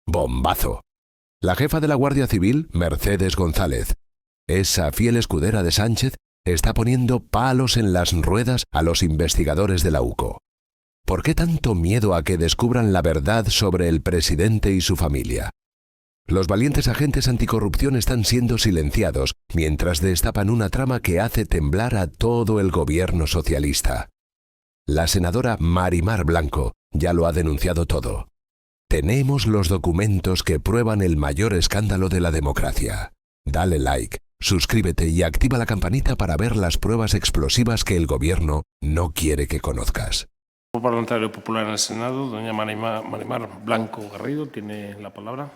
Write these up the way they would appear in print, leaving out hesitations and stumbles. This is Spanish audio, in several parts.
Bombazo. La jefa de la Guardia Civil, Mercedes González, esa fiel escudera de Sánchez, está poniendo palos en las ruedas a los investigadores de la UCO. ¿Por qué tanto miedo a que descubran la verdad sobre el presidente y su familia? Los valientes agentes anticorrupción están siendo silenciados mientras destapan una trama que hace temblar a todo el gobierno socialista. La senadora Mari Mar Blanco ya lo ha denunciado todo. Tenemos los documentos que prueban el mayor escándalo de la democracia. Dale like, suscríbete y activa la campanita para ver las pruebas explosivas que el gobierno no quiere que conozcas. El Grupo Parlamentario Popular en el Senado, doña Marimar Blanco Garrido, tiene la palabra.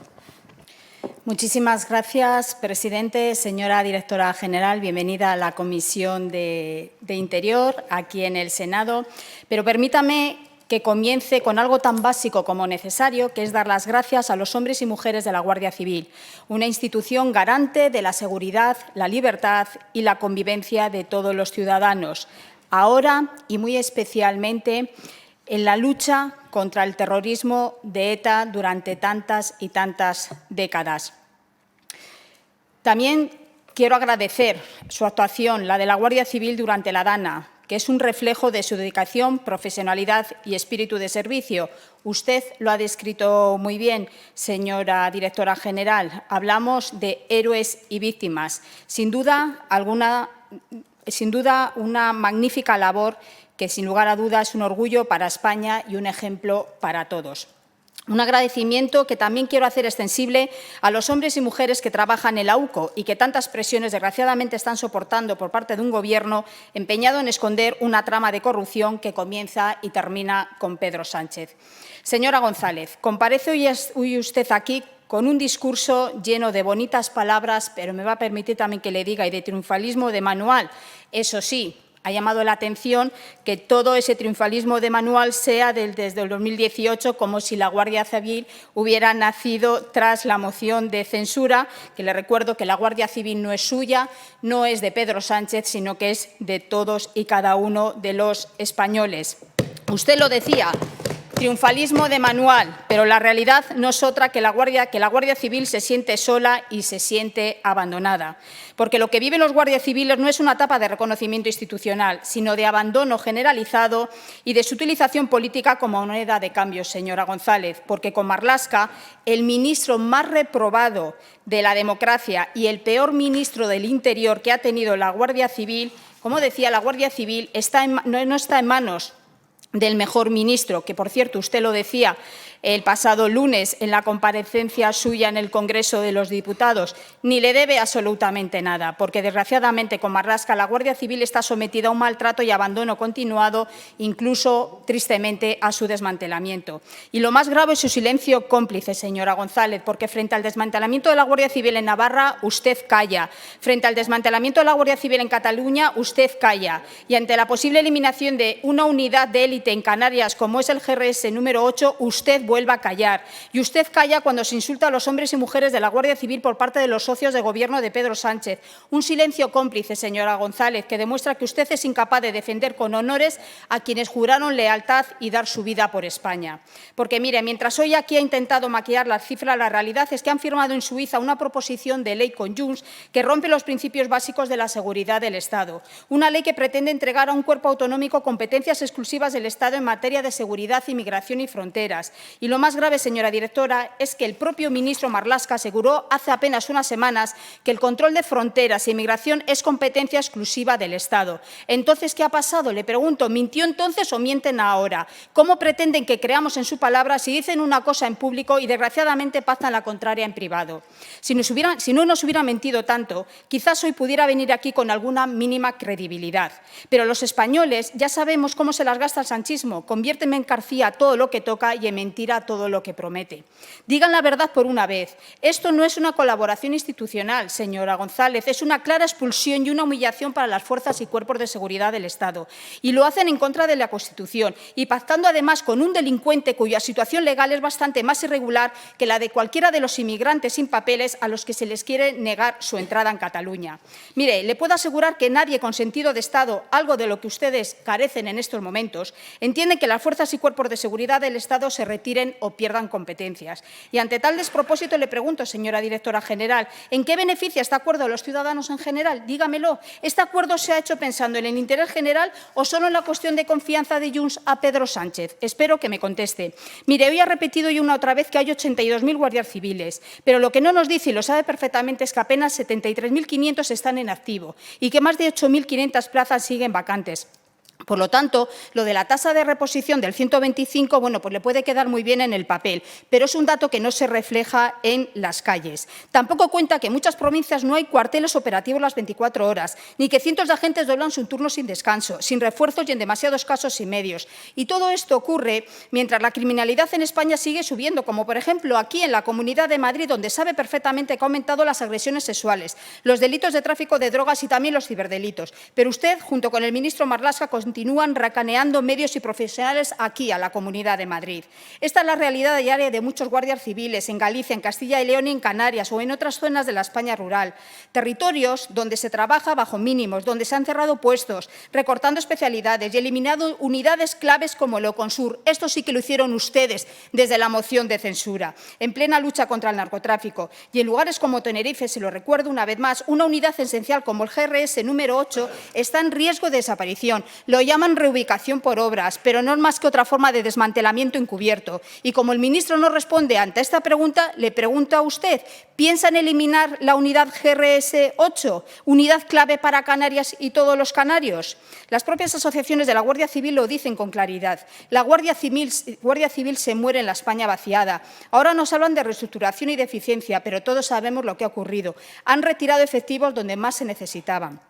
Muchísimas gracias, presidente. Señora directora general, bienvenida a la Comisión de Interior aquí en el Senado. Pero permítame que comience con algo tan básico como necesario, que es dar las gracias a los hombres y mujeres de la Guardia Civil, una institución garante de la seguridad, la libertad y la convivencia de todos los ciudadanos, ahora y muy especialmente en la lucha contra el terrorismo de ETA durante tantas y tantas décadas. También quiero agradecer su actuación, la de la Guardia Civil durante la Dana, que es un reflejo de su dedicación, profesionalidad y espíritu de servicio. Usted lo ha descrito muy bien, señora directora general. Hablamos de héroes y víctimas. Sin duda, una magnífica labor que, sin lugar a dudas, es un orgullo para España y un ejemplo para todos. Un agradecimiento que también quiero hacer extensible a los hombres y mujeres que trabajan en la UCO y que tantas presiones, desgraciadamente, están soportando por parte de un Gobierno empeñado en esconder una trama de corrupción que comienza y termina con Pedro Sánchez. Señora González, comparece hoy usted aquí con un discurso lleno de bonitas palabras, pero me va a permitir también que le diga, y de triunfalismo de manual. Eso sí, ha llamado la atención que todo ese triunfalismo de manual sea desde el 2018, como si la Guardia Civil hubiera nacido tras la moción de censura, que le recuerdo que la Guardia Civil no es suya, no es de Pedro Sánchez, sino que es de todos y cada uno de los españoles. Usted lo decía, triunfalismo de manual, pero la realidad no es otra que la Guardia Civil se siente sola y se siente abandonada. Porque lo que viven los guardias civiles no es una etapa de reconocimiento institucional, sino de abandono generalizado y de su utilización política como moneda de cambio, señora González. Porque con Marlaska, el ministro más reprobado de la democracia y el peor ministro del Interior que ha tenido la Guardia Civil, como decía, la Guardia Civil no está en manos del mejor ministro, que, por cierto, usted lo decía el pasado lunes en la comparecencia suya en el Congreso de los Diputados, ni le debe absolutamente nada, porque, desgraciadamente, con Marlaska la Guardia Civil está sometida a un maltrato y abandono continuado, incluso, tristemente, a su desmantelamiento. Y lo más grave es su silencio cómplice, señora González, porque frente al desmantelamiento de la Guardia Civil en Navarra, usted calla. Frente al desmantelamiento de la Guardia Civil en Cataluña, usted calla. Y ante la posible eliminación de una unidad de élite en Canarias, como es el GRS número 8, usted vuelva a callar. Y usted calla cuando se insulta a los hombres y mujeres de la Guardia Civil por parte de los socios de Gobierno de Pedro Sánchez. Un silencio cómplice, señora González, que demuestra que usted es incapaz de defender con honores a quienes juraron lealtad y dar su vida por España. Porque, mire, mientras hoy aquí ha intentado maquillar las cifras, la realidad es que han firmado en Suiza una proposición de ley con Junts que rompe los principios básicos de la seguridad del Estado. Una ley que pretende entregar a un cuerpo autonómico competencias exclusivas del Estado en materia de seguridad, inmigración y fronteras. Y lo más grave, señora directora, es que el propio ministro Marlaska aseguró hace apenas unas semanas que el control de fronteras e inmigración es competencia exclusiva del Estado. Entonces, ¿qué ha pasado? Le pregunto, ¿mintió entonces o mienten ahora? ¿Cómo pretenden que creamos en su palabra si dicen una cosa en público y, desgraciadamente, pactan la contraria en privado? Si no nos hubiera mentido tanto, quizás hoy pudiera venir aquí con alguna mínima credibilidad. Pero los españoles ya sabemos cómo se las gasta el sanchismo. Convierte en mercancía todo lo que toca y en mentira todo lo que promete. Digan la verdad por una vez. Esto no es una colaboración institucional, señora González, es una clara expulsión y una humillación para las fuerzas y cuerpos de seguridad del Estado. Y lo hacen en contra de la Constitución y pactando además con un delincuente cuya situación legal es bastante más irregular que la de cualquiera de los inmigrantes sin papeles a los que se les quiere negar su entrada en Cataluña. Mire, le puedo asegurar que nadie con sentido de Estado, algo de lo que ustedes carecen en estos momentos, entiende que las fuerzas y cuerpos de seguridad del Estado se retiren jubilen o pierdan competencias. Y ante tal despropósito le pregunto, señora directora general, ¿en qué beneficia este acuerdo a los ciudadanos en general? Dígamelo. ¿Este acuerdo se ha hecho pensando en el interés general o solo en la cuestión de confianza de Junts a Pedro Sánchez? Espero que me conteste. Mire, hoy ha repetido y una otra vez que hay 82.000 guardias civiles, pero lo que no nos dice, y lo sabe perfectamente, es que apenas 73.500 están en activo y que más de 8.500 plazas siguen vacantes. Por lo tanto, lo de la tasa de reposición del 125, bueno, pues le puede quedar muy bien en el papel, pero es un dato que no se refleja en las calles. Tampoco cuenta que en muchas provincias no hay cuarteles operativos las 24 horas, ni que cientos de agentes doblan su turno sin descanso, sin refuerzos y en demasiados casos sin medios. Y todo esto ocurre mientras la criminalidad en España sigue subiendo, como por ejemplo aquí en la Comunidad de Madrid, donde sabe perfectamente que ha aumentado las agresiones sexuales, los delitos de tráfico de drogas y también los ciberdelitos. Pero usted, junto con el ministro Marlaska, continúan racaneando medios y profesionales aquí, a la Comunidad de Madrid. Esta es la realidad diaria de muchos guardias civiles en Galicia, en Castilla y León y en Canarias o en otras zonas de la España rural. Territorios donde se trabaja bajo mínimos, donde se han cerrado puestos, recortando especialidades y eliminado unidades claves como el Oconsur. Esto sí que lo hicieron ustedes desde la moción de censura, en plena lucha contra el narcotráfico. Y en lugares como Tenerife, se lo recuerdo una vez más, una unidad esencial como el GRS número 8 está en riesgo de desaparición. Lo llaman reubicación por obras, pero no es más que otra forma de desmantelamiento encubierto. Y como el ministro no responde ante esta pregunta, le pregunto a usted, ¿piensan eliminar la unidad GRS 8, unidad clave para Canarias y todos los canarios? Las propias asociaciones de la Guardia Civil lo dicen con claridad. La Guardia Civil se muere en la España vaciada. Ahora nos hablan de reestructuración y de eficiencia, pero todos sabemos lo que ha ocurrido. Han retirado efectivos donde más se necesitaban.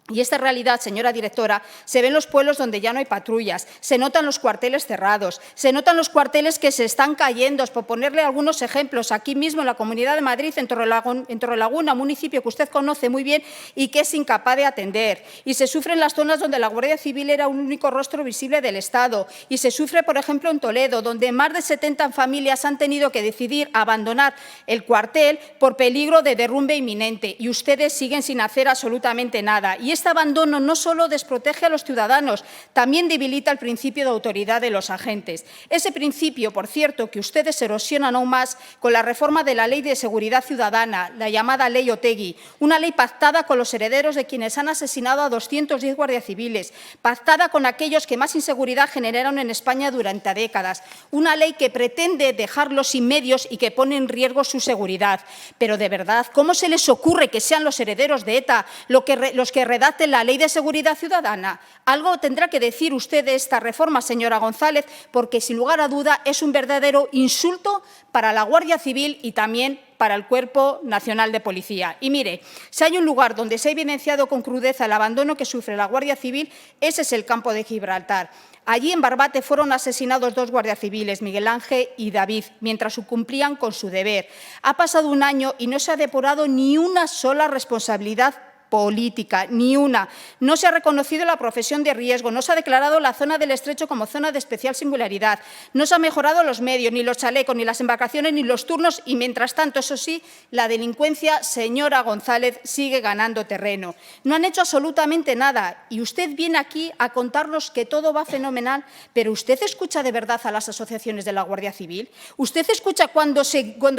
Y esta realidad, señora directora, se ve en los pueblos donde ya no hay patrullas, se notan los cuarteles cerrados, se notan los cuarteles que se están cayendo. Por ponerle algunos ejemplos, aquí mismo en la Comunidad de Madrid, en Torrelaguna, municipio que usted conoce muy bien y que es incapaz de atender. Y se sufre en las zonas donde la Guardia Civil era un único rostro visible del Estado. Y se sufre, por ejemplo, en Toledo, donde más de 70 familias han tenido que decidir abandonar el cuartel por peligro de derrumbe inminente. Y ustedes siguen sin hacer absolutamente nada. Y este abandono no solo desprotege a los ciudadanos, también debilita el principio de autoridad de los agentes. Ese principio, por cierto, que ustedes erosionan aún más con la reforma de la Ley de Seguridad Ciudadana, la llamada Ley Otegi, una ley pactada con los herederos de quienes han asesinado a 210 guardias civiles, pactada con aquellos que más inseguridad generaron en España durante décadas, una ley que pretende dejarlos sin medios y que pone en riesgo su seguridad. Pero, de verdad, ¿cómo se les ocurre que sean los herederos de ETA los que redacten la Ley de Seguridad Ciudadana? Algo tendrá que decir usted de esta reforma, señora González, porque sin lugar a duda es un verdadero insulto para la Guardia Civil y también para el Cuerpo Nacional de Policía. Y mire, si hay un lugar donde se ha evidenciado con crudeza el abandono que sufre la Guardia Civil, ese es el campo de Gibraltar. Allí, en Barbate, fueron asesinados 2 guardias civiles, Miguel Ángel y David, mientras cumplían con su deber. Ha pasado un año y no se ha depurado ni una sola responsabilidad política, ni una. No se ha reconocido la profesión de riesgo, no se ha declarado la zona del Estrecho como zona de especial singularidad, no se han mejorado los medios, ni los chalecos, ni las embarcaciones, ni los turnos y, mientras tanto, eso sí, la delincuencia, señora González, sigue ganando terreno. No han hecho absolutamente nada y usted viene aquí a contarnos que todo va fenomenal, pero ¿usted escucha de verdad a las asociaciones de la Guardia Civil? ¿Usted escucha cuando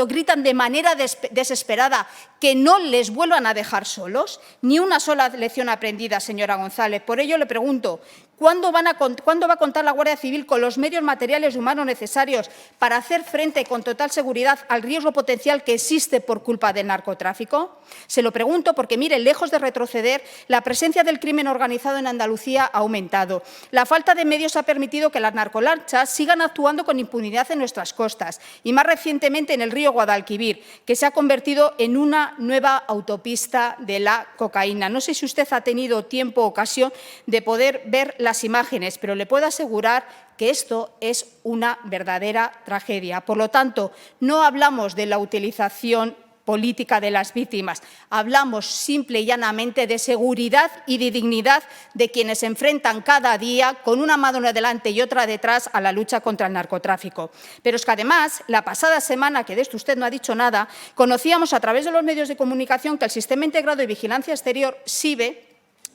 gritan de manera desesperada que no les vuelvan a dejar solos? Ni una sola lección aprendida, señora González. Por ello le pregunto, ¿cuándo va a contar la Guardia Civil con los medios materiales y humanos necesarios para hacer frente con total seguridad al riesgo potencial que existe por culpa del narcotráfico? Se lo pregunto porque, mire, lejos de retroceder, la presencia del crimen organizado en Andalucía ha aumentado. La falta de medios ha permitido que las narcolanchas sigan actuando con impunidad en nuestras costas y, más recientemente, en el río Guadalquivir, que se ha convertido en una nueva autopista de la cocaína. No sé si usted ha tenido tiempo o ocasión de poder ver las imágenes, pero le puedo asegurar que esto es una verdadera tragedia. Por lo tanto, no hablamos de la utilización política de las víctimas, hablamos simple y llanamente de seguridad y de dignidad de quienes se enfrentan cada día con una mano delante y otra detrás a la lucha contra el narcotráfico. Pero es que además, la pasada semana, que de esto usted no ha dicho nada, conocíamos a través de los medios de comunicación que el Sistema Integrado de Vigilancia Exterior, SIVE,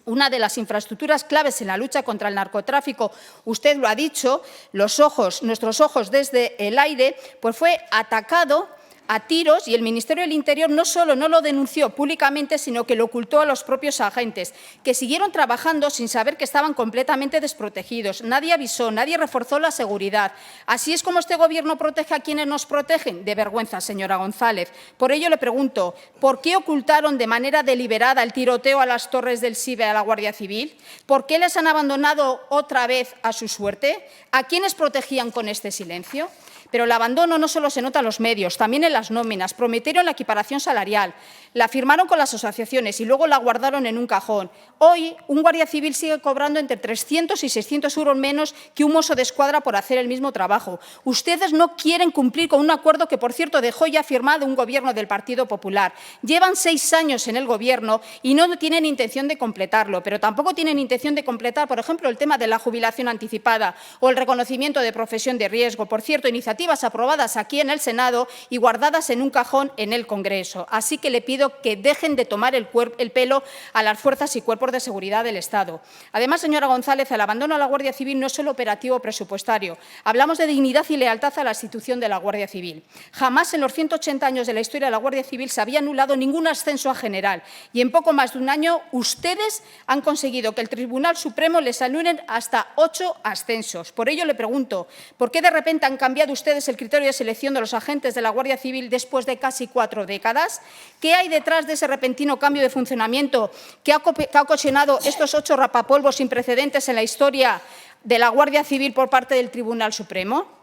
una de las infraestructuras claves en la lucha contra el narcotráfico, usted lo ha dicho, nuestros ojos desde el aire, pues fue atacado a tiros y el Ministerio del Interior no solo no lo denunció públicamente, sino que lo ocultó a los propios agentes, que siguieron trabajando sin saber que estaban completamente desprotegidos. Nadie avisó, nadie reforzó la seguridad. Así es como este Gobierno protege a quienes nos protegen. De vergüenza, señora González. Por ello le pregunto, ¿por qué ocultaron de manera deliberada el tiroteo a las torres del SIBE a la Guardia Civil? ¿Por qué les han abandonado otra vez a su suerte? ¿A quiénes protegían con este silencio? Pero el abandono no solo se nota en los medios, también en las nóminas. Prometieron la equiparación salarial, la firmaron con las asociaciones y luego la guardaron en un cajón. Hoy, un guardia civil sigue cobrando entre 300 y 600 euros menos que un mozo de escuadra por hacer el mismo trabajo. Ustedes no quieren cumplir con un acuerdo que, por cierto, dejó ya firmado un Gobierno del Partido Popular. Llevan 6 años en el Gobierno y no tienen intención de completarlo, pero tampoco tienen intención de completar, por ejemplo, el tema de la jubilación anticipada o el reconocimiento de profesión de riesgo. Por cierto, iniciativas aprobadas aquí en el Senado y guardadas en un cajón en el Congreso. Así que le pido que dejen de tomar el pelo a las fuerzas y cuerpos de seguridad del Estado. Además, señora González, el abandono a la Guardia Civil no es solo operativo presupuestario. Hablamos de dignidad y lealtad a la institución de la Guardia Civil. Jamás en los 180 años de la historia de la Guardia Civil se había anulado ningún ascenso a general y en poco más de un año ustedes han conseguido que el Tribunal Supremo les anule hasta 8 ascensos. Por ello le pregunto, ¿por qué de repente han cambiado ustedes el criterio de selección de los agentes de la Guardia Civil después de casi 4 décadas? ¿Qué hay detrás de ese repentino cambio de funcionamiento que ha ocasionado estos 8 rapapolvos sin precedentes en la historia de la Guardia Civil por parte del Tribunal Supremo?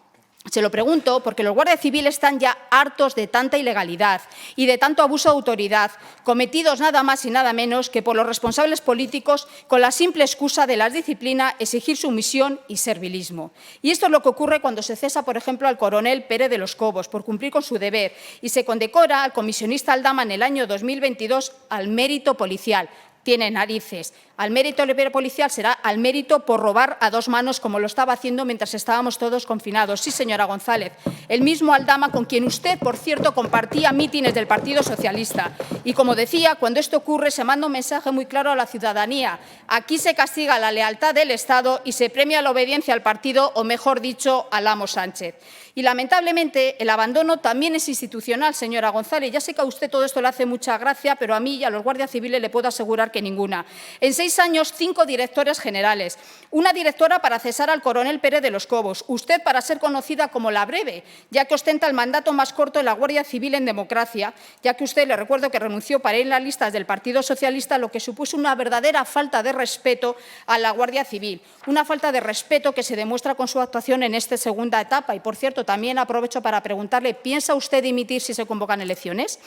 Se lo pregunto porque los guardias civiles están ya hartos de tanta ilegalidad y de tanto abuso de autoridad, cometidos nada más y nada menos que por los responsables políticos con la simple excusa de la disciplina, exigir sumisión y servilismo. Y esto es lo que ocurre cuando se cesa, por ejemplo, al coronel Pérez de los Cobos por cumplir con su deber y se condecora al comisionista Aldama en el año 2022 al mérito policial. Tiene narices. Al mérito policial será al mérito por robar a 2 manos, como lo estaba haciendo mientras estábamos todos confinados. Sí, señora González, el mismo Aldama con quien usted, por cierto, compartía mítines del Partido Socialista. Y como decía, cuando esto ocurre se manda un mensaje muy claro a la ciudadanía. Aquí se castiga la lealtad del Estado y se premia la obediencia al partido, o mejor dicho, al amo Sánchez. Y, lamentablemente, el abandono también es institucional, señora González. Ya sé que a usted todo esto le hace mucha gracia, pero a mí y a los guardias civiles le puedo asegurar que ninguna. En 6 años, 5 directores generales, una directora para cesar al coronel Pérez de los Cobos, usted para ser conocida como la breve, ya que ostenta el mandato más corto de la Guardia Civil en democracia, ya que usted, le recuerdo que renunció para ir en las listas del Partido Socialista, lo que supuso una verdadera falta de respeto a la Guardia Civil, una falta de respeto que se demuestra con su actuación en esta segunda etapa. Y, por cierto, también aprovecho para preguntarle, ¿piensa usted dimitir si se convocan elecciones?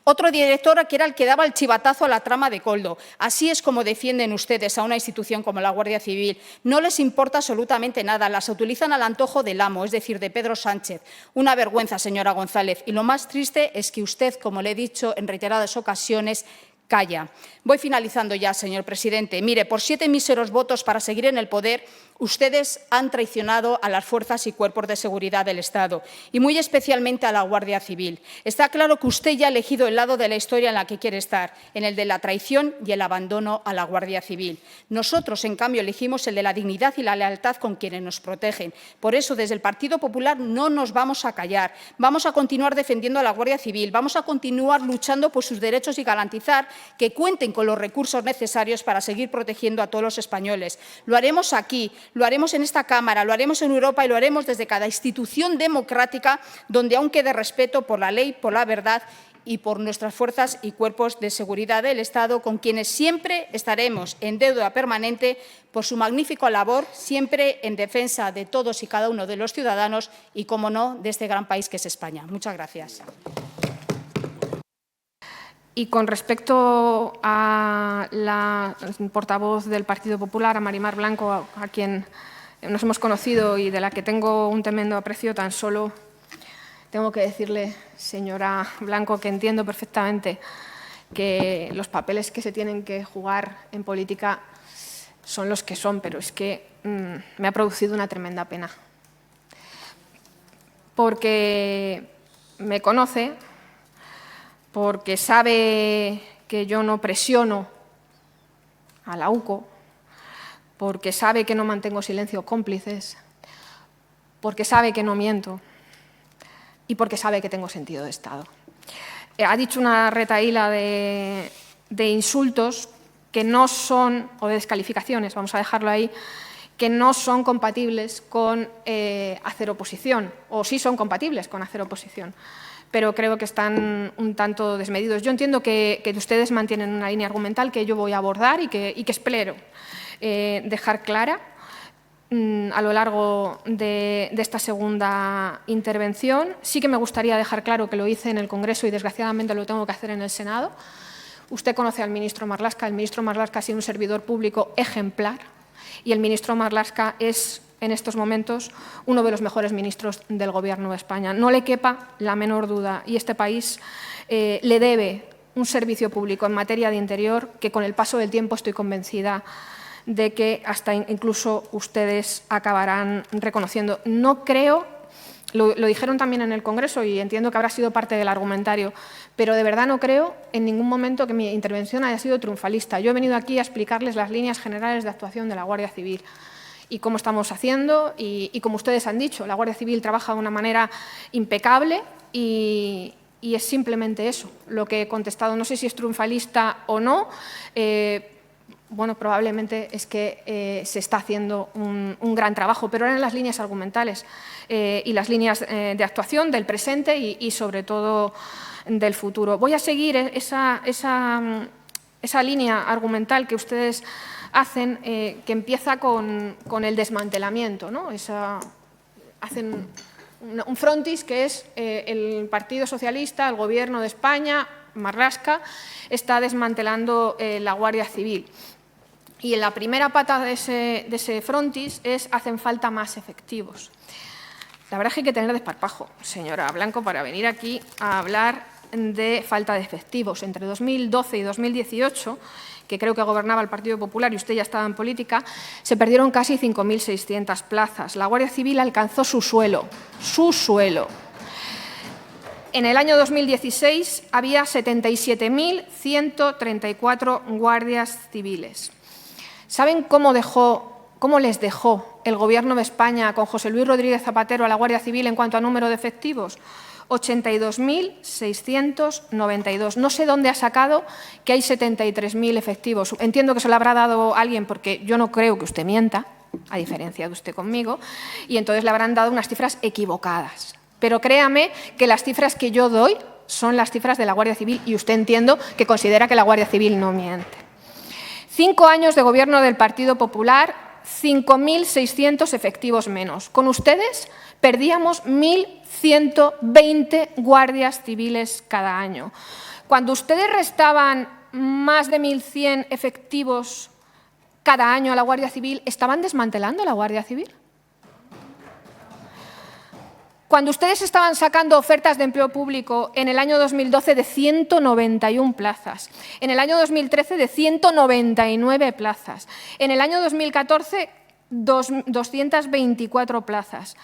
Otro director que era el que daba el chivatazo a la trama de Koldo. Así es como defienden ustedes a una institución como la Guardia Civil. No les importa absolutamente nada, las utilizan al antojo del amo, es decir, de Pedro Sánchez. Una vergüenza, señora González. Y lo más triste es que usted, como le he dicho en reiteradas ocasiones, calla. Voy finalizando ya, señor presidente. Mire, por 7 míseros votos para seguir en el poder, ustedes han traicionado a las fuerzas y cuerpos de seguridad del Estado y muy especialmente a la Guardia Civil. Está claro que usted ya ha elegido el lado de la historia en la que quiere estar, en el de la traición y el abandono a la Guardia Civil. Nosotros, en cambio, elegimos el de la dignidad y la lealtad con quienes nos protegen. Por eso, desde el Partido Popular no nos vamos a callar. Vamos a continuar defendiendo a la Guardia Civil, vamos a continuar luchando por sus derechos y garantizar que cuenten con los recursos necesarios para seguir protegiendo a todos los españoles. Lo haremos aquí, lo haremos en esta Cámara, lo haremos en Europa y lo haremos desde cada institución democrática donde aún quede respeto por la ley, por la verdad y por nuestras fuerzas y cuerpos de seguridad del Estado, con quienes siempre estaremos en deuda permanente por su magnífica labor, siempre en defensa de todos y cada uno de los ciudadanos y, como no, de este gran país que es España. Muchas gracias. Y con respecto a la portavoz del Partido Popular, a Marimar Blanco, a quien nos hemos conocido y de la que tengo un tremendo aprecio, tan solo tengo que decirle, señora Blanco, que entiendo perfectamente que los papeles que se tienen que jugar en política son los que son, pero es que me ha producido una tremenda pena. Porque me conoce, porque sabe que yo no presiono a la UCO, porque sabe que no mantengo silencios cómplices, porque sabe que no miento y porque sabe que tengo sentido de Estado. Ha dicho una retahíla de insultos que no son, o de descalificaciones, vamos a dejarlo ahí, que no son compatibles con hacer oposición, o sí son compatibles con hacer oposición, pero creo que están un tanto desmedidos. Yo entiendo que ustedes mantienen una línea argumental que yo voy a abordar y que espero dejar clara a lo largo de esta segunda intervención. Sí que me gustaría dejar claro que lo hice en el Congreso y desgraciadamente lo tengo que hacer en el Senado. Usted conoce al ministro Marlaska. El ministro Marlaska ha sido un servidor público ejemplar y el ministro Marlaska es, en estos momentos, uno de los mejores ministros del Gobierno de España. No le quepa la menor duda y este país le debe un servicio público en materia de interior que con el paso del tiempo estoy convencida de que hasta incluso ustedes acabarán reconociendo. No creo, lo dijeron también en el Congreso y entiendo que habrá sido parte del argumentario, pero de verdad no creo en ningún momento que mi intervención haya sido triunfalista. Yo he venido aquí a explicarles las líneas generales de actuación de la Guardia Civil y cómo estamos haciendo y como ustedes han dicho, la Guardia Civil trabaja de una manera impecable y es simplemente eso lo que he contestado. No sé si es triunfalista o no. Bueno, probablemente es que se está haciendo un gran trabajo, pero eran las líneas argumentales y las líneas de actuación del presente y sobre todo del futuro. Voy a seguir esa línea argumental que ustedes hacen, que empieza con el desmantelamiento, ¿no? Hacen un frontis que es el Partido Socialista, el Gobierno de España, Marlaska, está desmantelando la Guardia Civil. Y en la primera pata de ese frontis hacen falta más efectivos. La verdad es que hay que tener desparpajo, señora Blanco, para venir aquí a hablar de falta de efectivos. Entre 2012 y 2018, que creo que gobernaba el Partido Popular y usted ya estaba en política, se perdieron casi 5.600 plazas. La Guardia Civil alcanzó su suelo. En el año 2016 había 77.134 guardias civiles. ¿Saben cómo les dejó el Gobierno de España con José Luis Rodríguez Zapatero a la Guardia Civil en cuanto a número de efectivos? 82.692. No sé dónde ha sacado que hay 73.000 efectivos. Entiendo que se lo habrá dado alguien porque yo no creo que usted mienta, a diferencia de usted conmigo, y entonces le habrán dado unas cifras equivocadas. Pero créame que las cifras que yo doy son las cifras de la Guardia Civil y usted entiendo que considera que la Guardia Civil no miente. 5 años de gobierno del Partido Popular, 5.600 efectivos menos. Con ustedes perdíamos 1.120 guardias civiles cada año. Cuando ustedes restaban más de 1.100 efectivos cada año a la Guardia Civil, ¿estaban desmantelando la Guardia Civil? Cuando ustedes estaban sacando ofertas de empleo público en el año 2012 de 191 plazas, en el año 2013 de 199 plazas, en el año 2014 224 plazas,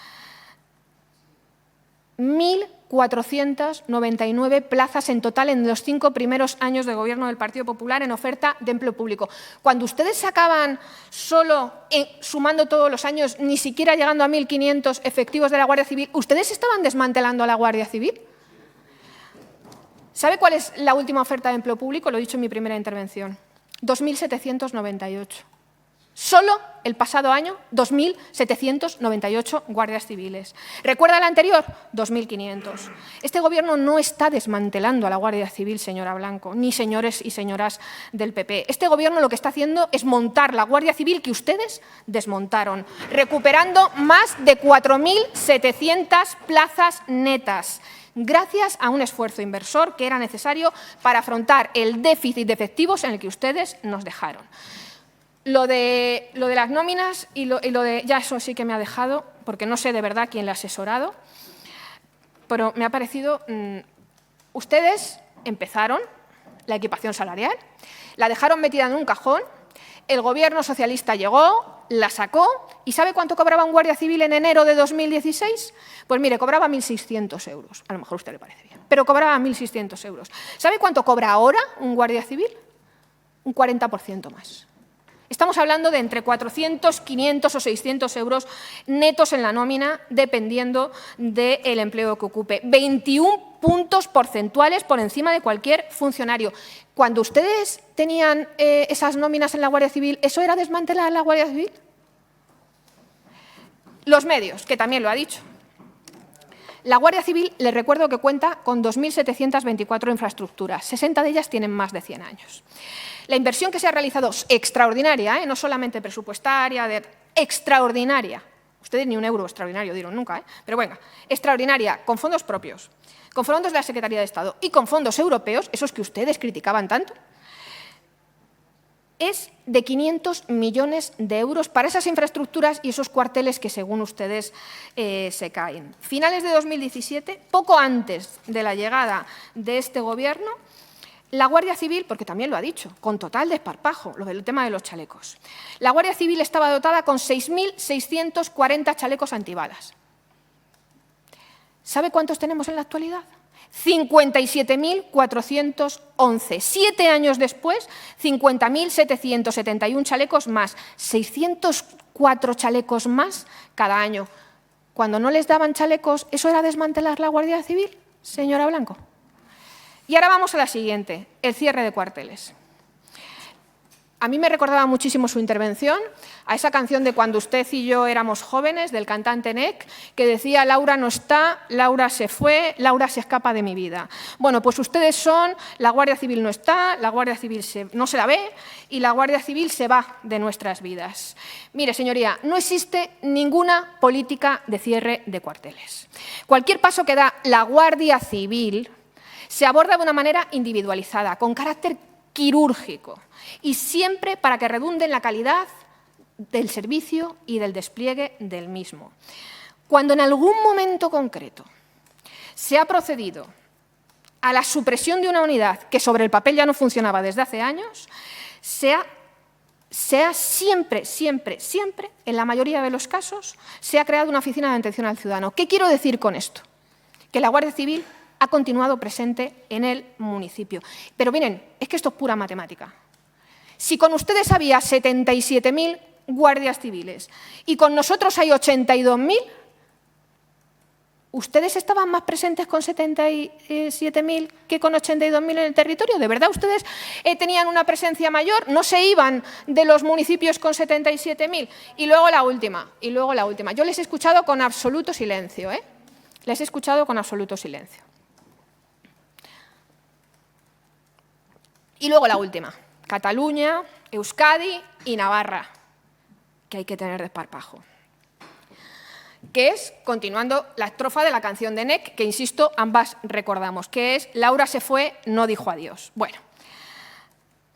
1.499 plazas en total en los 5 primeros años de gobierno del Partido Popular en oferta de empleo público. Cuando ustedes sacaban solo, sumando todos los años, ni siquiera llegando a 1.500 efectivos de la Guardia Civil, ¿ustedes estaban desmantelando a la Guardia Civil? ¿Sabe cuál es la última oferta de empleo público? Lo he dicho en mi primera intervención. 2.798. Solo el pasado año, 2.798 guardias civiles. ¿Recuerda el anterior? 2.500. Este Gobierno no está desmantelando a la Guardia Civil, señora Blanco, ni señores y señoras del PP. Este Gobierno lo que está haciendo es montar la Guardia Civil que ustedes desmontaron, recuperando más de 4.700 plazas netas, gracias a un esfuerzo inversor que era necesario para afrontar el déficit de efectivos en el que ustedes nos dejaron. Lo de las nóminas y lo de... Ya eso sí que me ha dejado, porque no sé de verdad quién le ha asesorado, pero me ha parecido... ustedes empezaron la equipación salarial, la dejaron metida en un cajón, el Gobierno socialista llegó, la sacó, ¿y sabe cuánto cobraba un guardia civil en enero de 2016? Pues mire, cobraba 1.600 euros, a lo mejor a usted le parece bien, pero cobraba 1.600 euros. ¿Sabe cuánto cobra ahora un guardia civil? Un 40% más. Estamos hablando de entre 400, 500 o 600 euros netos en la nómina, dependiendo del empleo que ocupe. 21 puntos porcentuales por encima de cualquier funcionario. Cuando ustedes tenían esas nóminas en la Guardia Civil, ¿eso era desmantelar la Guardia Civil? Los medios, que también lo ha dicho. La Guardia Civil, les recuerdo que cuenta con 2.724 infraestructuras, 60 de ellas tienen más de 100 años. La inversión que se ha realizado es extraordinaria, no solamente presupuestaria, extraordinaria. Ustedes ni un euro extraordinario dieron nunca, pero bueno, extraordinaria, con fondos propios, con fondos de la Secretaría de Estado y con fondos europeos, esos que ustedes criticaban tanto, es de 500 millones de euros para esas infraestructuras y esos cuarteles que, según ustedes, se caen. Finales de 2017, poco antes de la llegada de este Gobierno, la Guardia Civil, porque también lo ha dicho, con total desparpajo, lo del tema de los chalecos, la Guardia Civil estaba dotada con 6.640 chalecos antibalas. ¿Sabe cuántos tenemos en la actualidad? 57.411. 7 años después, 50.771 chalecos más, 604 chalecos más cada año. Cuando no les daban chalecos, ¿eso era desmantelar la Guardia Civil, señora Blanco? Y ahora vamos a la siguiente, el cierre de cuarteles. A mí me recordaba muchísimo su intervención a esa canción de Cuando usted y yo éramos jóvenes, del cantante NEC, que decía: Laura no está, Laura se fue, Laura se escapa de mi vida. Bueno, pues ustedes son, la Guardia Civil no está, la Guardia Civil no se la ve y la Guardia Civil se va de nuestras vidas. Mire, señoría, no existe ninguna política de cierre de cuarteles. Cualquier paso que da la Guardia Civil se aborda de una manera individualizada, con carácter quirúrgico, y siempre para que redunde en la calidad del servicio y del despliegue del mismo. Cuando en algún momento concreto se ha procedido a la supresión de una unidad que sobre el papel ya no funcionaba desde hace años, se ha siempre, en la mayoría de los casos, se ha creado una oficina de atención al ciudadano. ¿Qué quiero decir con esto? Que la Guardia Civil ha continuado presente en el municipio. Pero miren, es que esto es pura matemática. Si con ustedes había 77.000 guardias civiles y con nosotros hay 82.000, ¿ustedes estaban más presentes con 77.000 que con 82.000 en el territorio? ¿De verdad ustedes tenían una presencia mayor? ¿No se iban de los municipios con 77.000? Y luego la última. Yo les he escuchado con absoluto silencio, Les he escuchado con absoluto silencio. Y luego la última, Cataluña, Euskadi y Navarra, que hay que tener desparpajo. Que es, continuando la estrofa de la canción de NEC, que, insisto, ambas recordamos, que es Laura se fue, no dijo adiós. Bueno,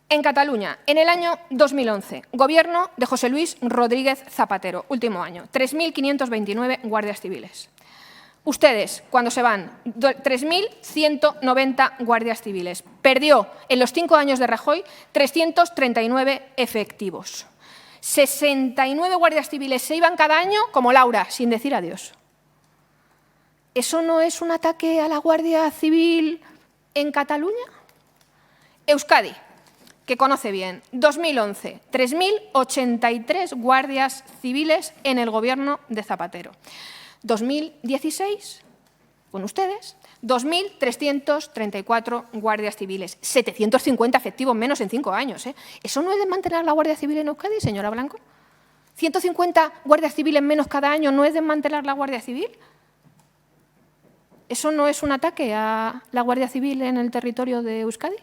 en Cataluña, en el año 2011, gobierno de José Luis Rodríguez Zapatero, último año, 3.529 guardias civiles. Ustedes, cuando se van, 3.190 guardias civiles. Perdió, en los 5 años de Rajoy, 339 efectivos. 69 guardias civiles se iban cada año como Laura, sin decir adiós. ¿Eso no es un ataque a la Guardia Civil en Cataluña? Euskadi, que conoce bien, 2011, 3.083 guardias civiles en el gobierno de Zapatero. 2016, con ustedes, 2.334 guardias civiles, 750 efectivos menos en 5 años. ¿Eso no es desmantelar la Guardia Civil en Euskadi, señora Blanco? ¿150 guardias civiles menos cada año no es desmantelar la Guardia Civil? ¿Eso no es un ataque a la Guardia Civil en el territorio de Euskadi?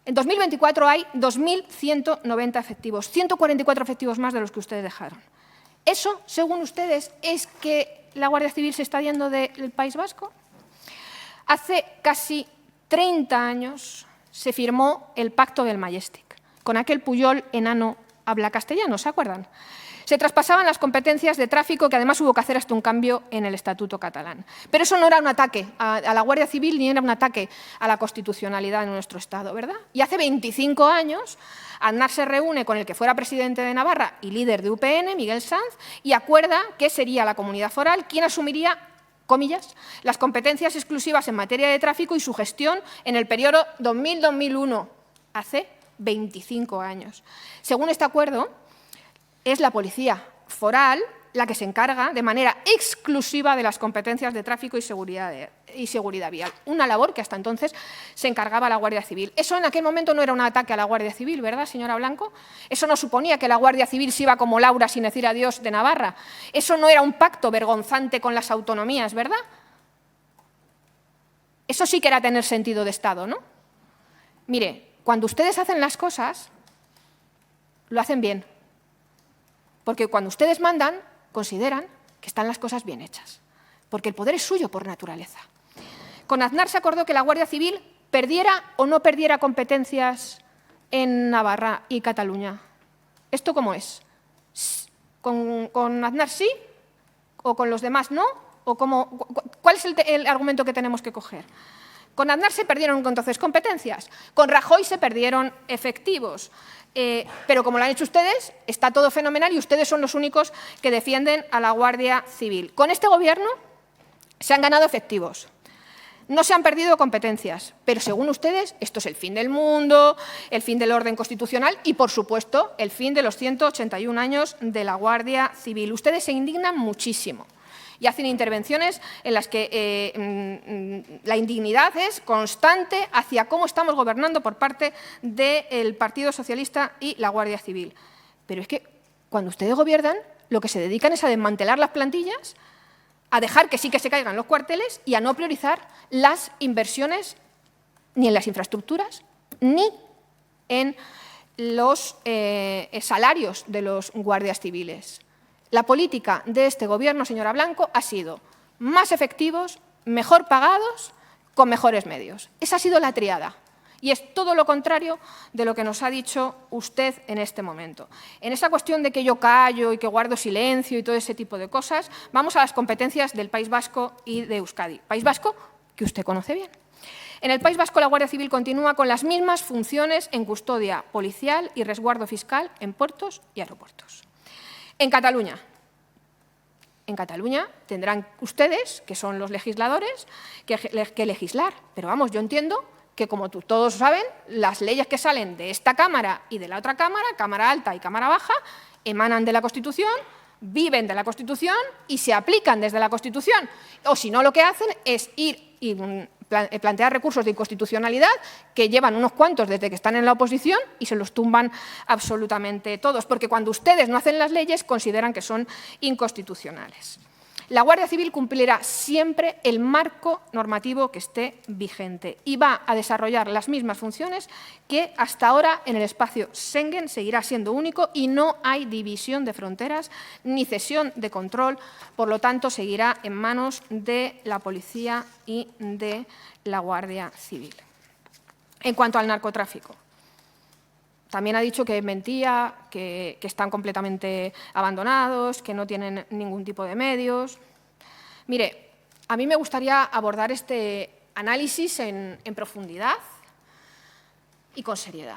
En 2024 hay 2.190 efectivos, 144 efectivos más de los que ustedes dejaron. ¿Eso, según ustedes, es que la Guardia Civil se está yendo del País Vasco? Hace casi 30 años se firmó el Pacto del Majestic, con aquel Pujol enano habla castellano, ¿se acuerdan? Se traspasaban las competencias de tráfico, que además hubo que hacer hasta un cambio en el Estatuto catalán. Pero eso no era un ataque a la Guardia Civil ni era un ataque a la constitucionalidad de nuestro Estado, ¿verdad? Y hace 25 años Aznar se reúne con el que fuera presidente de Navarra y líder de UPN, Miguel Sanz, y acuerda que sería la comunidad foral quien asumiría, comillas, las competencias exclusivas en materia de tráfico y su gestión en el periodo 2000-2001, hace 25 años. Según este acuerdo, es la Policía Foral la que se encarga de manera exclusiva de las competencias de tráfico y seguridad vial, una labor que hasta entonces se encargaba la Guardia Civil. Eso en aquel momento no era un ataque a la Guardia Civil, ¿verdad, señora Blanco? Eso no suponía que la Guardia Civil se iba como Laura sin decir adiós de Navarra. Eso no era un pacto vergonzante con las autonomías, ¿verdad? Eso sí que era tener sentido de Estado, ¿no? Mire, cuando ustedes hacen las cosas, lo hacen bien. Porque cuando ustedes mandan, consideran que están las cosas bien hechas, porque el poder es suyo por naturaleza. Con Aznar se acordó que la Guardia Civil perdiera o no perdiera competencias en Navarra y Cataluña. ¿Esto cómo es? ¿Con Aznar sí? ¿O con los demás no? ¿O ¿Cuál es el argumento que tenemos que coger? Con Aznar se perdieron entonces competencias, con Rajoy se perdieron efectivos. Pero como lo han hecho ustedes, está todo fenomenal y ustedes son los únicos que defienden a la Guardia Civil. Con este Gobierno se han ganado efectivos, no se han perdido competencias, pero según ustedes esto es el fin del mundo, el fin del orden constitucional y, por supuesto, el fin de los 181 años de la Guardia Civil. Ustedes se indignan muchísimo y hacen intervenciones en las que la indignidad es constante hacia cómo estamos gobernando por parte del Partido Socialista y la Guardia Civil. Pero es que cuando ustedes gobiernan, lo que se dedican es a desmantelar las plantillas, a dejar que sí que se caigan los cuarteles y a no priorizar las inversiones ni en las infraestructuras ni en los salarios de los guardias civiles. La política de este Gobierno, señora Blanco, ha sido más efectivos, mejor pagados, con mejores medios. Esa ha sido la triada. Y es todo lo contrario de lo que nos ha dicho usted en este momento. En esa cuestión de que yo callo y que guardo silencio y todo ese tipo de cosas, vamos a las competencias del País Vasco y de Euskadi. País Vasco, que usted conoce bien. En el País Vasco, la Guardia Civil continúa con las mismas funciones en custodia policial y resguardo fiscal en puertos y aeropuertos. En Cataluña tendrán ustedes, que son los legisladores, que legislar. Pero vamos, yo entiendo que, como todos saben, las leyes que salen de esta Cámara y de la otra Cámara, Cámara Alta y Cámara Baja, emanan de la Constitución, viven de la Constitución y se aplican desde la Constitución. O si no, lo que hacen es ir y plantear recursos de inconstitucionalidad que llevan unos cuantos desde que están en la oposición y se los tumban absolutamente todos, porque cuando ustedes no hacen las leyes consideran que son inconstitucionales. La Guardia Civil cumplirá siempre el marco normativo que esté vigente y va a desarrollar las mismas funciones que hasta ahora en el espacio Schengen seguirá siendo único y no hay división de fronteras ni cesión de control, por lo tanto seguirá en manos de la Policía y de la Guardia Civil. En cuanto al narcotráfico, también ha dicho que mentía, que están completamente abandonados, que no tienen ningún tipo de medios. Mire, a mí me gustaría abordar este análisis en profundidad y con seriedad.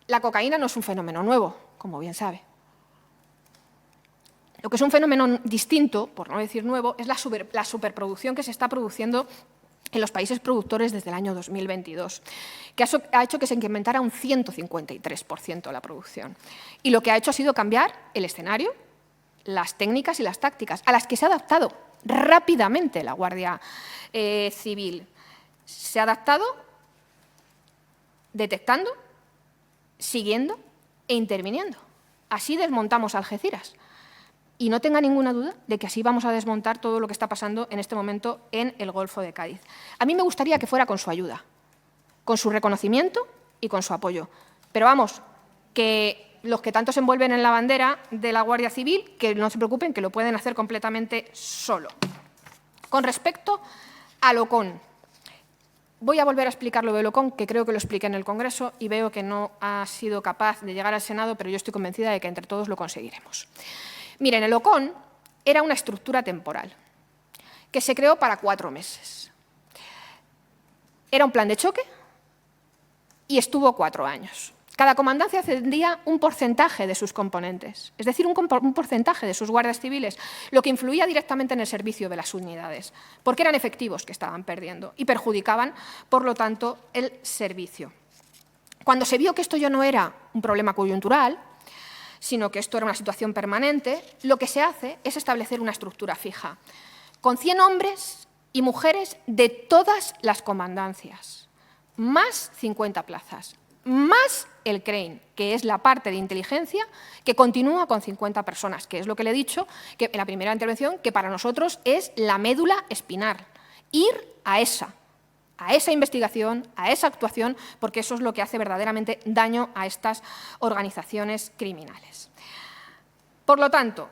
La cocaína no es un fenómeno nuevo, como bien sabe. Lo que es un fenómeno distinto, por no decir nuevo, es la superproducción que se está produciendo en los países productores desde el año 2022, que ha hecho que se incrementara un 153% la producción. Y lo que ha hecho ha sido cambiar el escenario, las técnicas y las tácticas, a las que se ha adaptado rápidamente la Guardia Civil. Se ha adaptado detectando, siguiendo e interviniendo. Así desmontamos Algeciras. Y no tenga ninguna duda de que así vamos a desmontar todo lo que está pasando en este momento en el Golfo de Cádiz. A mí me gustaría que fuera con su ayuda, con su reconocimiento y con su apoyo. Pero vamos, que los que tanto se envuelven en la bandera de la Guardia Civil, que no se preocupen, que lo pueden hacer completamente solo. Con respecto al OCON, voy a volver a explicar lo del OCON, que creo que lo expliqué en el Congreso y veo que no ha sido capaz de llegar al Senado, pero yo estoy convencida de que entre todos lo conseguiremos. Miren, el OCON era una estructura temporal que se creó para 4 meses. Era un plan de choque y estuvo 4 años. Cada comandancia cedía un porcentaje de sus componentes, es decir, un porcentaje de sus guardias civiles, lo que influía directamente en el servicio de las unidades, porque eran efectivos que estaban perdiendo y perjudicaban, por lo tanto, el servicio. Cuando se vio que esto ya no era un problema coyuntural, sino que esto era una situación permanente, lo que se hace es establecer una estructura fija, con 100 hombres y mujeres de todas las comandancias, más 50 plazas, más el CREIN, que es la parte de inteligencia, que continúa con 50 personas, que es lo que le he dicho que en la primera intervención, que para nosotros es la médula espinal. Ir a esa investigación, a esa actuación, porque eso es lo que hace verdaderamente daño a estas organizaciones criminales. Por lo tanto,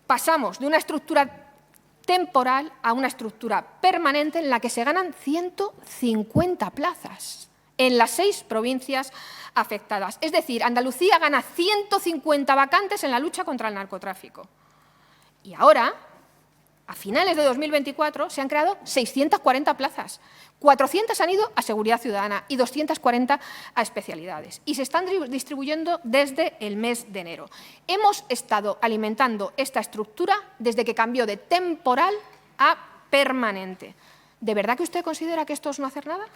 pasamos de una estructura temporal a una estructura permanente en la que se ganan 150 plazas en las 6 provincias afectadas. Es decir, Andalucía gana 150 vacantes en la lucha contra el narcotráfico. Y ahora, a finales de 2024, se han creado 640 plazas. 400 han ido a Seguridad Ciudadana y 240 a especialidades. Y se están distribuyendo desde el mes de enero. Hemos estado alimentando esta estructura desde que cambió de temporal a permanente. ¿De verdad que usted considera que esto es no hacer nada?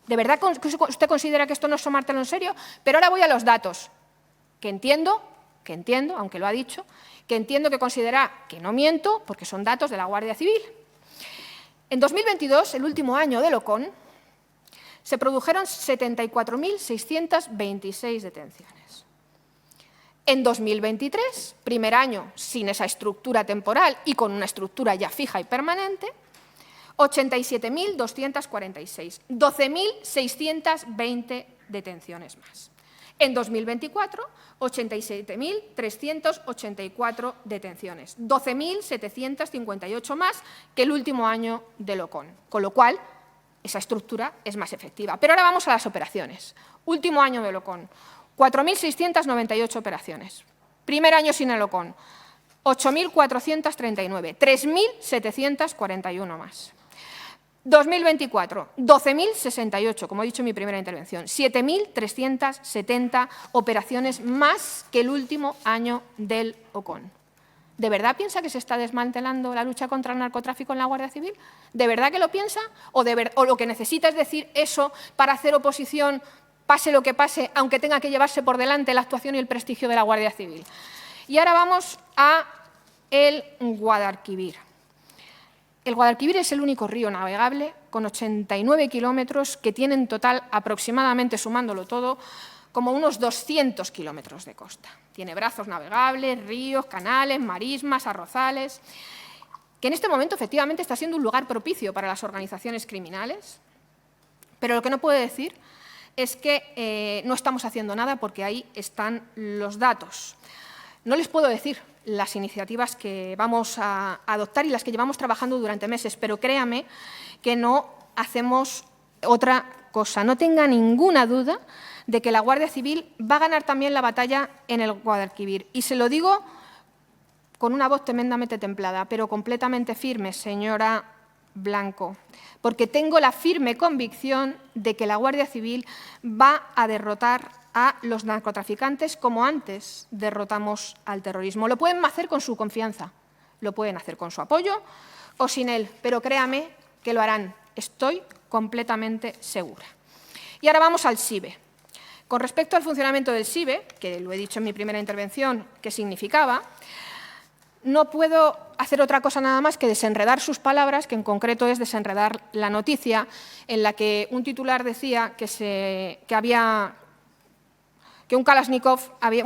¿De verdad que usted considera que esto no es tomártelo en serio? Pero ahora voy a los datos, que entiendo, aunque lo ha dicho, que entiendo que considera que no miento, porque son datos de la Guardia Civil. En 2022, el último año del OCON, se produjeron 74.626 detenciones. En 2023, primer año sin esa estructura temporal y con una estructura ya fija y permanente, 87.246, 12.620 detenciones más. En 2024, 87.384 detenciones, 12.758 más que el último año del OCON, con lo cual esa estructura es más efectiva. Pero ahora vamos a las operaciones. Último año del OCON, 4.698 operaciones. Primer año sin el OCON, 8.439, 3.741 más. 2024, 12.068, como he dicho en mi primera intervención, 7.370 operaciones más que el último año del OCON. ¿De verdad piensa que se está desmantelando la lucha contra el narcotráfico en la Guardia Civil? ¿De verdad que lo piensa? ¿O lo que necesita es decir eso para hacer oposición, pase lo que pase, aunque tenga que llevarse por delante la actuación y el prestigio de la Guardia Civil? Y ahora vamos a el Guadalquivir. El Guadalquivir es el único río navegable con 89 kilómetros que tiene en total aproximadamente, sumándolo todo, como unos 200 kilómetros de costa. Tiene brazos navegables, ríos, canales, marismas, arrozales, que en este momento efectivamente está siendo un lugar propicio para las organizaciones criminales, pero lo que no puedo decir es que no estamos haciendo nada porque ahí están los datos. No les puedo decir las iniciativas que vamos a adoptar y las que llevamos trabajando durante meses, pero créame que no hacemos otra cosa. No tenga ninguna duda de que la Guardia Civil va a ganar también la batalla en el Guadalquivir. Y se lo digo con una voz tremendamente templada, pero completamente firme, señora Blanco, porque tengo la firme convicción de que la Guardia Civil va a derrotar a los narcotraficantes como antes derrotamos al terrorismo. Lo pueden hacer con su confianza, lo pueden hacer con su apoyo o sin él, pero créame que lo harán. Estoy completamente segura. Y ahora vamos al SIBE. Con respecto al funcionamiento del SIBE, que lo he dicho en mi primera intervención, ¿qué significaba? No puedo hacer otra cosa nada más que desenredar sus palabras, que en concreto es desenredar la noticia en la que un titular decía que un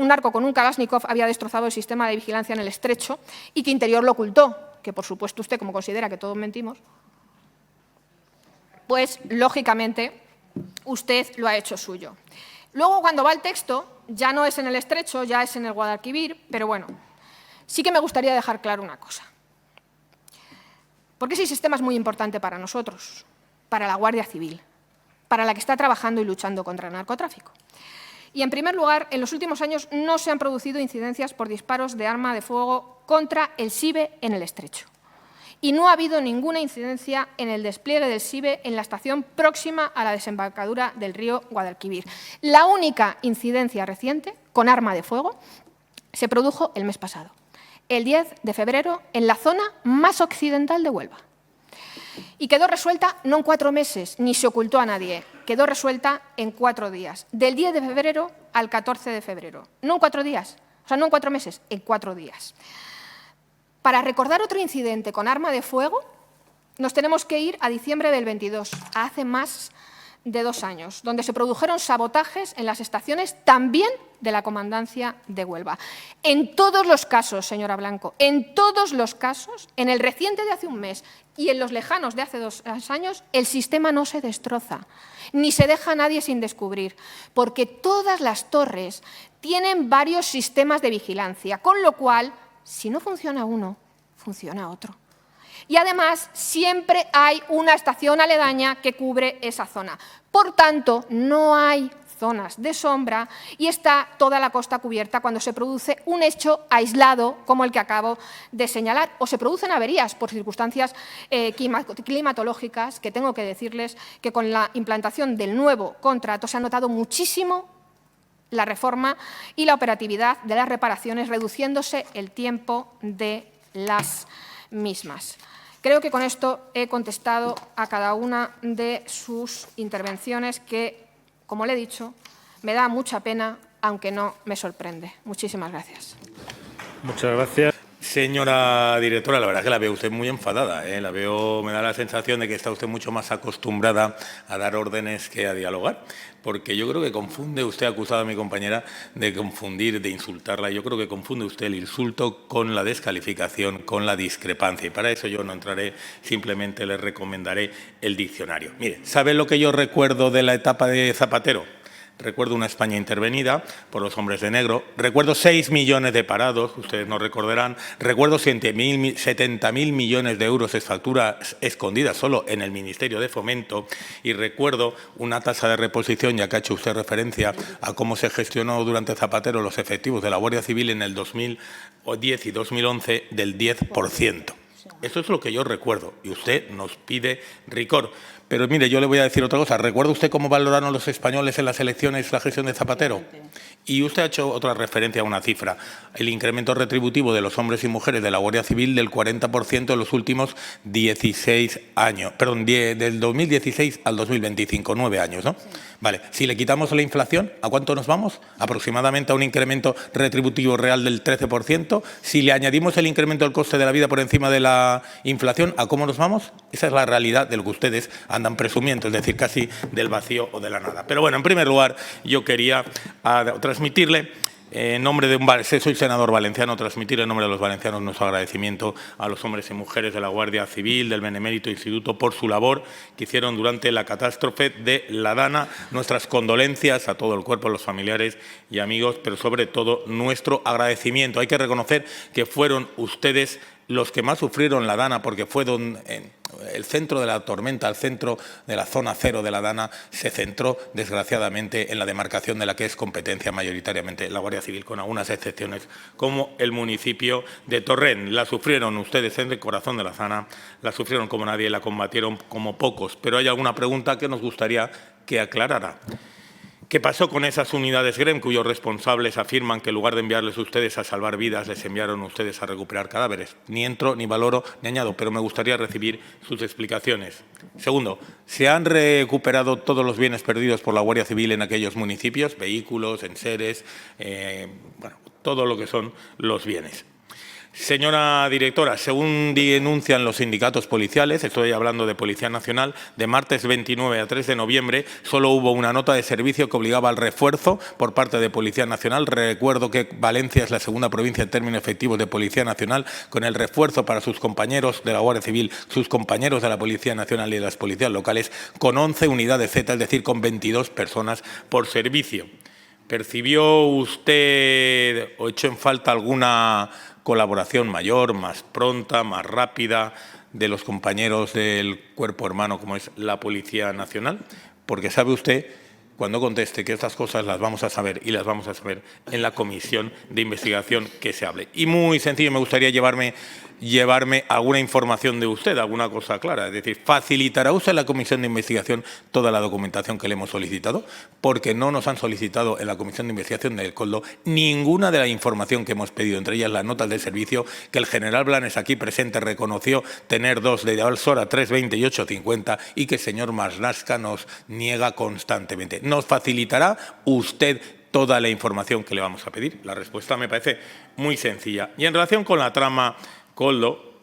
narco con un Kalashnikov había destrozado el sistema de vigilancia en el Estrecho y que Interior lo ocultó, que por supuesto usted, como considera que todos mentimos, pues lógicamente usted lo ha hecho suyo. Luego, cuando va el texto, ya no es en el Estrecho, ya es en el Guadalquivir, pero bueno, sí que me gustaría dejar claro una cosa. Porque ese sistema es muy importante para nosotros, para la Guardia Civil, para la que está trabajando y luchando contra el narcotráfico. Y, en primer lugar, en los últimos años no se han producido incidencias por disparos de arma de fuego contra el SIBE en el Estrecho. Y no ha habido ninguna incidencia en el despliegue del SIBE en la estación próxima a la desembocadura del río Guadalquivir. La única incidencia reciente con arma de fuego se produjo el mes pasado, el 10 de febrero, en la zona más occidental de Huelva. Y quedó resuelta no en 4 meses, ni se ocultó a nadie, quedó resuelta en 4 días, del 10 de febrero al 14 de febrero. No en 4 días, o sea, no en 4 meses, en 4 días. Para recordar otro incidente con arma de fuego, nos tenemos que ir a diciembre del 22, hace más de 2 años, donde se produjeron sabotajes en las estaciones también de la Comandancia de Huelva. En todos los casos, señora Blanco, en todos los casos, en el reciente de hace un mes y en los lejanos de hace 2 años, el sistema no se destroza, ni se deja a nadie sin descubrir, porque todas las torres tienen varios sistemas de vigilancia, con lo cual, si no funciona uno, funciona otro. Y además siempre hay una estación aledaña que cubre esa zona. Por tanto, no hay zonas de sombra y está toda la costa cubierta cuando se produce un hecho aislado como el que acabo de señalar, o se producen averías por circunstancias climatológicas, que tengo que decirles que con la implantación del nuevo contrato se ha notado muchísimo la reforma y la operatividad de las reparaciones, reduciéndose el tiempo de las mismas. Creo que con esto he contestado a cada una de sus intervenciones que, como le he dicho, me da mucha pena, aunque no me sorprende. Muchísimas gracias. Muchas gracias. Señora directora, la verdad que la veo usted muy enfadada, ¿eh? Me da la sensación de que está usted mucho más acostumbrada a dar órdenes que a dialogar, porque yo creo que confunde usted, ha acusado a mi compañera de confundir, de insultarla, yo creo que confunde usted el insulto con la descalificación, con la discrepancia, y para eso yo no entraré, simplemente le recomendaré el diccionario. Mire, ¿sabe lo que yo recuerdo de la etapa de Zapatero? Recuerdo una España intervenida por los hombres de negro. Recuerdo 6 millones de parados, ustedes no recordarán. Recuerdo 70.000 millones de euros de facturas escondidas solo en el Ministerio de Fomento. Y recuerdo una tasa de reposición, ya que ha hecho usted referencia a cómo se gestionó durante Zapatero los efectivos de la Guardia Civil en el 2010 y 2011 del 10%. Eso es lo que yo recuerdo y usted nos pide rigor. Pero mire, yo le voy a decir otra cosa. ¿Recuerda usted cómo valoraron los españoles en las elecciones la gestión de Zapatero? Y usted ha hecho otra referencia a una cifra. El incremento retributivo de los hombres y mujeres de la Guardia Civil del 40% en los últimos 16 años. Perdón, del 2016 al 2025, 9 años, ¿no? Sí. Vale, si le quitamos la inflación, ¿a cuánto nos vamos? Aproximadamente a un incremento retributivo real del 13%. Si le añadimos el incremento del coste de la vida por encima de la inflación, ¿a cómo nos vamos? Esa es la realidad de lo que ustedes andan presumiendo, es decir, casi del vacío o de la nada. Pero bueno, en primer lugar, yo quería transmitirle, en nombre de soy senador valenciano, transmitir en nombre de los valencianos nuestro agradecimiento a los hombres y mujeres de la Guardia Civil, del Benemérito Instituto, por su labor que hicieron durante la catástrofe de La Dana. Nuestras condolencias a todo el cuerpo, a los familiares y amigos, pero sobre todo nuestro agradecimiento. Hay que reconocer que fueron ustedes los que más sufrieron La Dana, porque fue el centro de la tormenta, el centro de la zona cero de La Dana, se centró, desgraciadamente, en la demarcación de la que es competencia mayoritariamente la Guardia Civil, con algunas excepciones, como el municipio de Torrent. La sufrieron ustedes en el corazón de la zona, la sufrieron como nadie, la combatieron como pocos. Pero hay alguna pregunta que nos gustaría que aclarara. ¿Qué pasó con esas unidades GREM cuyos responsables afirman que en lugar de enviarles ustedes a salvar vidas, les enviaron ustedes a recuperar cadáveres? Ni entro, ni valoro, ni añado, pero me gustaría recibir sus explicaciones. Segundo, ¿se han recuperado todos los bienes perdidos por la Guardia Civil en aquellos municipios? Vehículos, enseres, bueno, todo lo que son los bienes. Señora directora, según denuncian los sindicatos policiales, estoy hablando de Policía Nacional, de martes 29 a 3 de noviembre solo hubo una nota de servicio que obligaba al refuerzo por parte de Policía Nacional. Recuerdo que Valencia es la segunda provincia en términos efectivos de Policía Nacional, con el refuerzo para sus compañeros de la Guardia Civil, sus compañeros de la Policía Nacional y de las policías locales, con 11 unidades Z, es decir, con 22 personas por servicio. ¿Percibió usted o echó en falta alguna colaboración mayor, más pronta, más rápida de los compañeros del cuerpo hermano como es la Policía Nacional? Porque sabe usted, cuando conteste, que estas cosas las vamos a saber y las vamos a saber en la comisión de investigación que se hable. Y muy sencillo, me gustaría llevarme llevarme alguna información de usted, alguna cosa clara. Es decir, ¿facilitará usted a la Comisión de Investigación toda la documentación que le hemos solicitado? Porque no nos han solicitado en la Comisión de Investigación del Coldo ninguna de la información que hemos pedido, entre ellas las notas de servicio que el general Blanes aquí presente reconoció tener 2 de Alsora 320 y 850 y que el señor Marlaska nos niega constantemente. ¿Nos facilitará usted toda la información que le vamos a pedir? La respuesta me parece muy sencilla. Y en relación con la trama Coldo,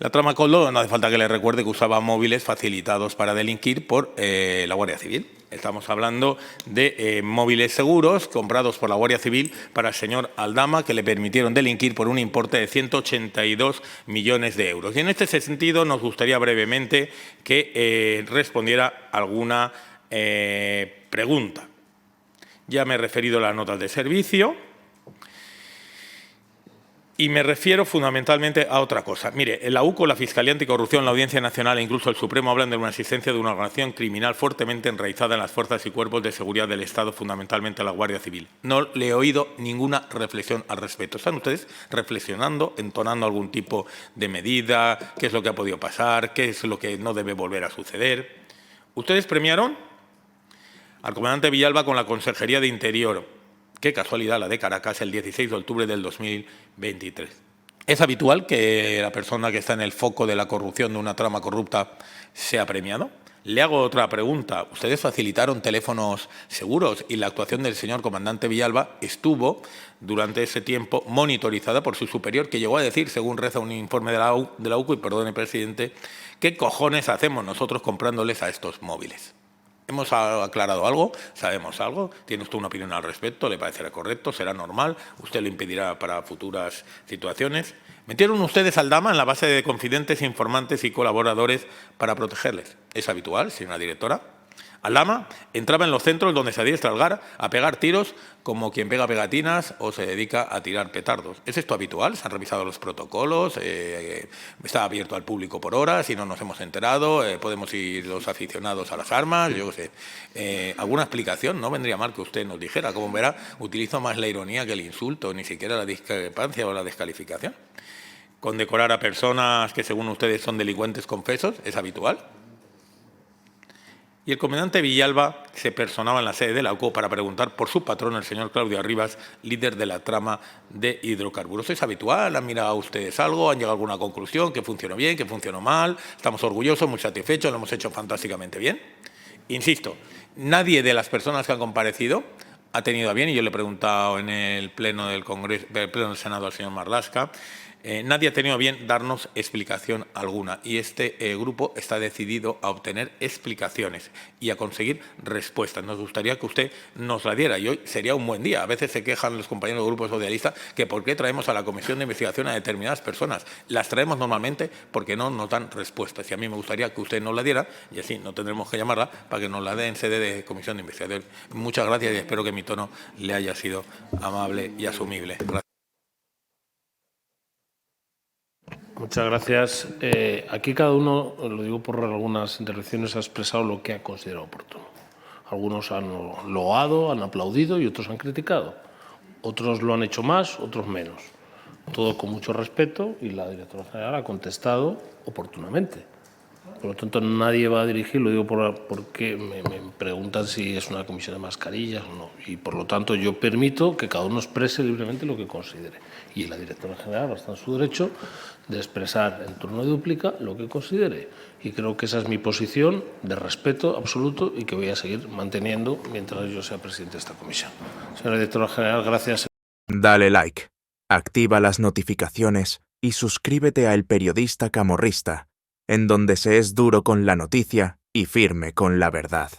no hace falta que le recuerde que usaba móviles facilitados para delinquir por la Guardia Civil. Estamos hablando de móviles seguros comprados por la Guardia Civil para el señor Aldama, que le permitieron delinquir por un importe de 182 millones de euros. Y en este sentido nos gustaría brevemente que respondiera alguna pregunta. Ya me he referido a las notas de servicio. Y me refiero fundamentalmente a otra cosa. Mire, en la UCO, la Fiscalía Anticorrupción, la Audiencia Nacional e incluso el Supremo hablan de una existencia de una organización criminal fuertemente enraizada en las fuerzas y cuerpos de seguridad del Estado, fundamentalmente la Guardia Civil. No le he oído ninguna reflexión al respecto. ¿Están ustedes reflexionando, entonando algún tipo de medida? ¿Qué es lo que ha podido pasar? ¿Qué es lo que no debe volver a suceder? Ustedes premiaron al comandante Villalba con la Consejería de Interior. Qué casualidad la de Caracas, el 16 de octubre del 2023. ¿Es habitual que la persona que está en el foco de la corrupción de una trama corrupta sea premiado? Le hago otra pregunta. Ustedes facilitaron teléfonos seguros y la actuación del señor comandante Villalba estuvo durante ese tiempo monitorizada por su superior, que llegó a decir, según reza un informe de la UCO, y perdone, presidente, ¿qué cojones hacemos nosotros comprándoles a estos móviles? ¿Hemos aclarado algo? ¿Sabemos algo? ¿Tiene usted una opinión al respecto? ¿Le parecerá correcto? ¿Será normal? ¿Usted lo impedirá para futuras situaciones? ¿Metieron ustedes al Aldama en la base de confidentes, informantes y colaboradores para protegerles? ¿Es habitual, señora directora? Aldama entraba en los centros donde se adiestra el GAR a pegar tiros como quien pega pegatinas o se dedica a tirar petardos. ¿Es esto habitual? ¿Se han revisado los protocolos? ¿Está abierto al público por horas y no nos hemos enterado? ¿Podemos ir los aficionados a las armas? Yo qué sé. ¿Alguna explicación? No vendría mal que usted nos dijera. Como verá, utilizo más la ironía que el insulto, ni siquiera la discrepancia o la descalificación. ¿Condecorar a personas que según ustedes son delincuentes confesos? ¿Es habitual? Y el comandante Villalba se personaba en la sede de la UCO para preguntar por su patrón, el señor Claudio Arribas, líder de la trama de hidrocarburos. ¿Es habitual? ¿Han mirado ustedes algo? ¿Han llegado a alguna conclusión? ¿Que funcionó bien? ¿Que funcionó mal? ¿Estamos orgullosos, muy satisfechos? ¿Lo hemos hecho fantásticamente bien? Insisto, nadie de las personas que han comparecido ha tenido a bien, y yo le he preguntado en el Pleno del Congreso, el Pleno del Senado al señor Marlaska, nadie ha tenido a bien darnos explicación alguna y este grupo está decidido a obtener explicaciones y a conseguir respuestas. Nos gustaría que usted nos la diera y hoy sería un buen día. A veces se quejan los compañeros del Grupo Socialista que por qué traemos a la Comisión de Investigación a determinadas personas. Las traemos normalmente porque no nos dan respuestas y a mí me gustaría que usted nos la diera y así no tendremos que llamarla para que nos la dé en sede de Comisión de Investigación. Muchas gracias y espero que mi tono le haya sido amable y asumible. Gracias. Muchas gracias. Aquí cada uno, lo digo por algunas intervenciones, ha expresado lo que ha considerado oportuno. Algunos han loado, han aplaudido y otros han criticado. Otros lo han hecho más, otros menos. Todo con mucho respeto y la directora general ha contestado oportunamente. Por lo tanto, nadie va a dirigir, lo digo porque me preguntan si es una comisión de mascarillas o no. Y, por lo tanto, yo permito que cada uno exprese libremente lo que considere. Y la directora general está en su derecho de expresar en turno de dúplica lo que considere. Y creo que esa es mi posición de respeto absoluto y que voy a seguir manteniendo mientras yo sea presidente de esta comisión. Señora directora general, gracias. Dale like, activa las notificaciones y suscríbete a El Periodista Camorrista, en donde se es duro con la noticia y firme con la verdad.